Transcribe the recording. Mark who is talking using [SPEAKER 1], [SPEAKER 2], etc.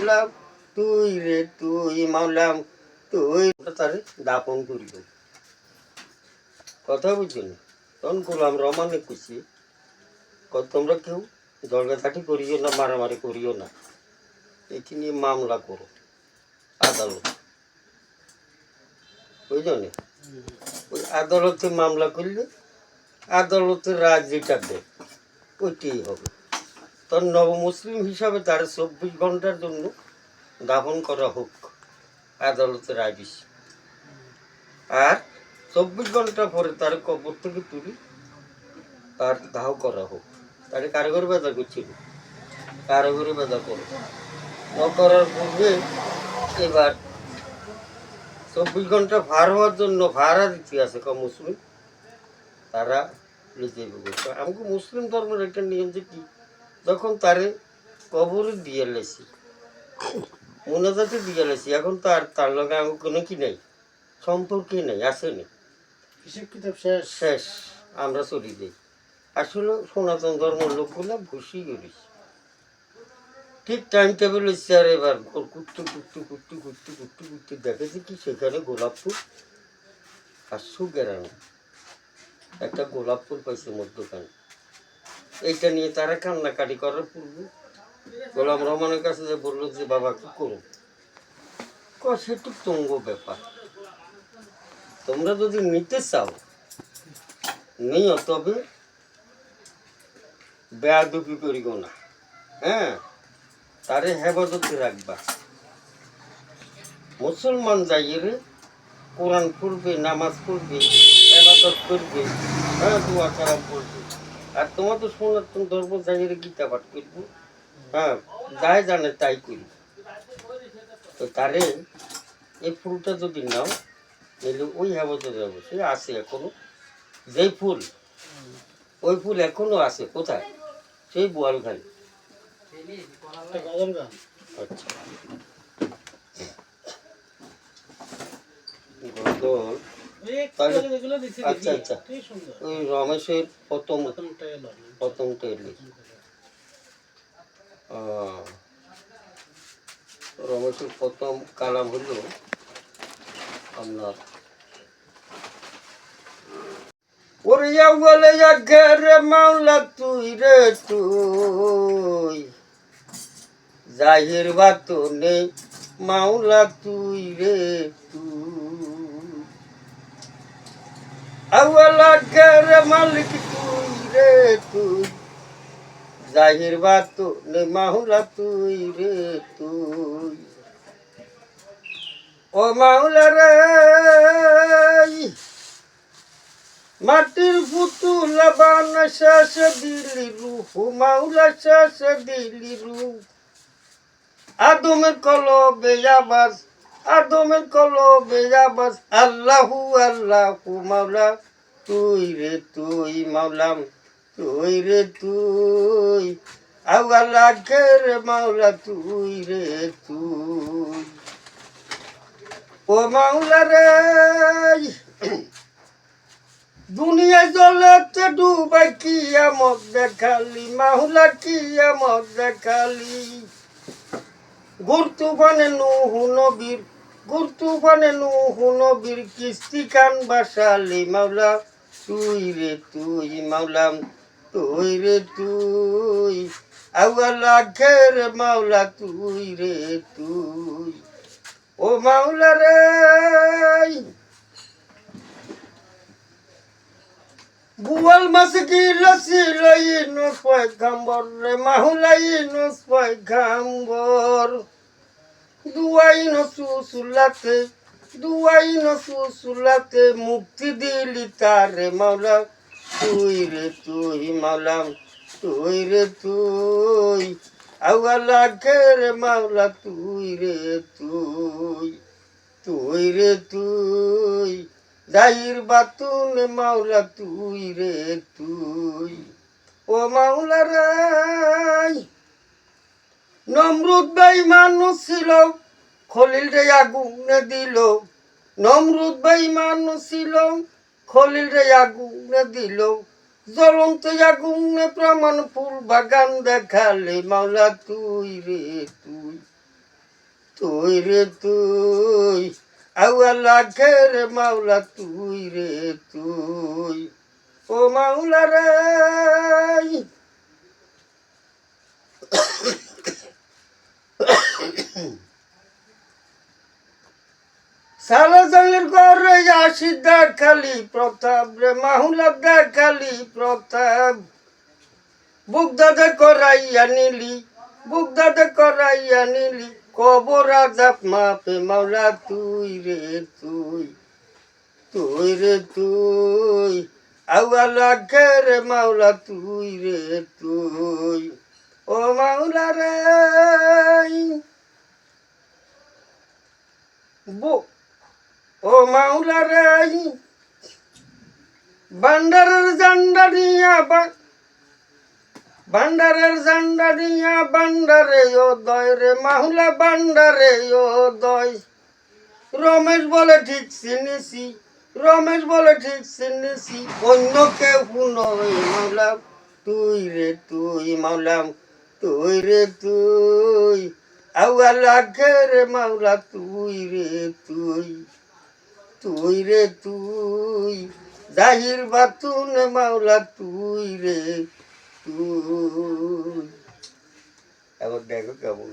[SPEAKER 1] মাওলাম তুই রে তুই মাওলাম তুই তারে দাপন করিব কথা বুঝছেন তখন গোলাম রহমানে খুশি তোমরা কেউ ঝগড়াঝাটি করিও না মারামারি করিও না এটি নিয়ে মামলা করো আদালত বুঝলেন ওই আদালতে মামলা করলে আদালতের রায় যেটা দেয় ওইটাই হবে তখন নবমুসলিম হিসাবে তার 24 ঘন্টার জন্য দাফন করা হোক আদালতের আদেশ আর 24 ঘন্টা পরে তার কবর থেকে তুলি তার দাহ করা হোক তাকে কারিগরি বাজার করছিল কারিগরি বাজার করো করার পূর্বে এবার 24 ঘন্টা ভার হওয়ার জন্য ভাড়া দিতে আছে মুসলিম তারা লিখে করছে আমাকে মুসলিম ধর্মের একটা নিয়ম যে কি যখন তারে কবরে দিয়ে লেছি মোনাজাতে দিয়ে লেছি এখন তার লগে আমাকে কোনো কি নেই সম্পর্কই নেই আসেনি শেষ আমরা চলি যাই আসলে সনাতন ধর্মের লোকগুলো বসেই করিস ঠিক টাইম টেবিল হচ্ছে আর এবার কুটতে দেখেছি কি সেখানে গোলাপ ফুল আর সুগেরানো একটা গোলাপ ফুল পাইছে মধ্যখানে এইটা নিয়ে তারা কান্নাকাটি করার পূর্বে গোলাম রহমানের কাছে যে বললো যে বাবা কি করো সেটু তঙ্গ ব্যাপার তোমরা যদি নিতে চাও নিও তবে বেয়াদবি করিও না হ্যাঁ তারে হেফাজতে রাখবা মুসলমান যাইয়ে কোরআন পড়বে নামাজ পড়বে ইবাদত করবে হ্যাঁ দোয়া কালাম পড়বে আর তোমার তো সনাতন ধর্ম যাইয়ে গীতা পাঠ করবো হ্যাঁ যাই জানে তাই করি তো তারে এই ফুলটা যদি নাও তাহলে ওই হেফাজতে যাবো সে আছে এখনো যেই ফুল ওই ফুল এখনো আছে কোথায় সেই বোয়ালখালী আচ্ছা আচ্ছা আচ্ছা ওই রমেশের প্রথম রমেশের প্রথম কালাম হলো আপনার ওরিয়া বলে রে মাওলা তুই রে তুই জাহির বাতো নেই মাওলা তুই রে তুই আওয়ালা রে মালিক তুই রে তুই জাহির বাতো নেই মাওলা তুই রে তুই ও মাওলা রে মাটির পুতুল বানা শেষ দিলি রূপ মাওলা শেষ দিলি রূপ আদমের কলবে আবাস আল্লাহু আল্লাহু মাওলা তুই রে তুই মাওলাম তুই রে তুই আওয়ালা রে মাওলা তুই রে তুই ও মাওলা রে দুনিয়া জলেতে ডুবাই কিয়ামত দেখালি মাওলা কিয়ামত দেখালি গুরতুফানে নুহু নবীর কিস্তি কান বাসালি মাওলা তুই রে তুই মাওলাম তুই রে তুই আওয়ালা রে মাওলা তুই রে তুই ও মাওলা রে বুয়াল মাসে কি লসি লইন পয়গাম্বর রে মাহুলাইন পয়গাম্বর দুয়াইন সুসুলাতে মুক্তি দিলি তারে মাওলা তুই রে তুই মাওলাম তুই রে তুই আওয়ালা রে মাওলা তুই রে তুই জাহির বাতুন মাওলা তুই রে তুই ও মাওলা রে নমরুদ বেঈমান ছিল খলিল রে আগুনে দিল নমরুদ বেঈমান ছিল খলিল রে আগুনে দিল জ্বলন্ত আগুনে প্রমাণ ফুল বাগান দেখালে মাওলা তুই রে তুই তুই রে তুই আউয়ালা খেরে মাওলা তুই রে তুই ও মাওলা রে সালাজানের ঘরে আসি দেখালি প্রতাপ রে মাহুলা দেখালি প্রতাপ বুক দাদা করাইয়া নিলি বুক দাদা করাইয়া নিলি কবর আজাব মাপে মাওলা তুই রে তুই তুই রে তুই আউয়ালা রে মাওলা তুই রে তুই ও মাওলা রে ও মাওলা রে ভান্ডারের জান্ডা নিয়া ভান্ডারের জান্ডা নিয়া ভান্ডারে ও দয় রে মাহুলা ভান্ডারে ও দয় রমেশ বলে ঠিক চিনিছি রমেশ বলে ঠিক চিনিছি অন্য কেউ নয় মাওলা তুই রে তুই মাওলা তুই রে তুই আউয়ালা রে মাওলা তুই রে তুই তুই রে তুই জাহির বাতুন মাওলা তুই রে তুই এবার দেখো কেমন